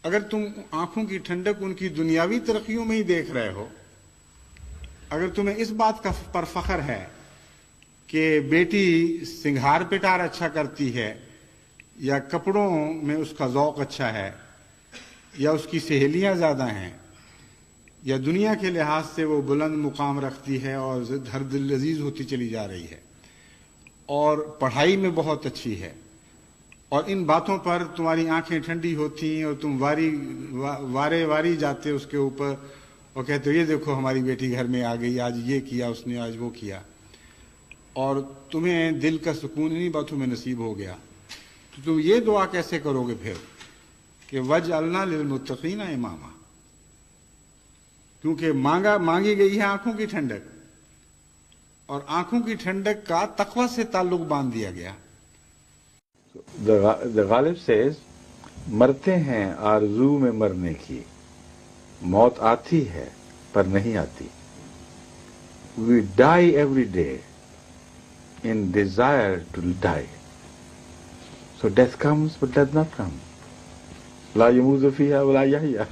اگر تم آنکھوں کی ٹھنڈک ان کی دنیاوی ترقیوں میں ہی دیکھ رہے ہو، اگر تمہیں اس بات کا پر فخر ہے کہ بیٹی سنگھار پٹار اچھا کرتی ہے، یا کپڑوں میں اس کا ذوق اچھا ہے، یا اس کی سہیلیاں زیادہ ہیں، یا دنیا کے لحاظ سے وہ بلند مقام رکھتی ہے اور ہر دل عزیز ہوتی چلی جا رہی ہے، اور پڑھائی میں بہت اچھی ہے، اور ان باتوں پر تمہاری آنکھیں ٹھنڈی ہوتی ہیں اور تم وارے واری جاتے اس کے اوپر اور کہتے ہو یہ دیکھو ہماری بیٹی گھر میں آ گئی، آج یہ کیا اس نے، آج وہ کیا، اور تمہیں دل کا سکون انہی باتوں میں نصیب ہو گیا، تو تم یہ دعا کیسے کرو گے پھر کہ وَجْعَلْنَا لِلْمُتَّقِينَ إِمَامًا؟ کیونکہ مانگی گئی ہے آنکھوں کی ٹھنڈک، اور آنکھوں کی ٹھنڈک کا تقوی سے تعلق باندھ دیا گیا۔ The غالب says مرتے ہیں آرزو میں مرنے کی، موت آتی ہے پر نہیں آتی. We die every day in desire to die. So death comes but does not come. لا يموت فيها ولا يحيا.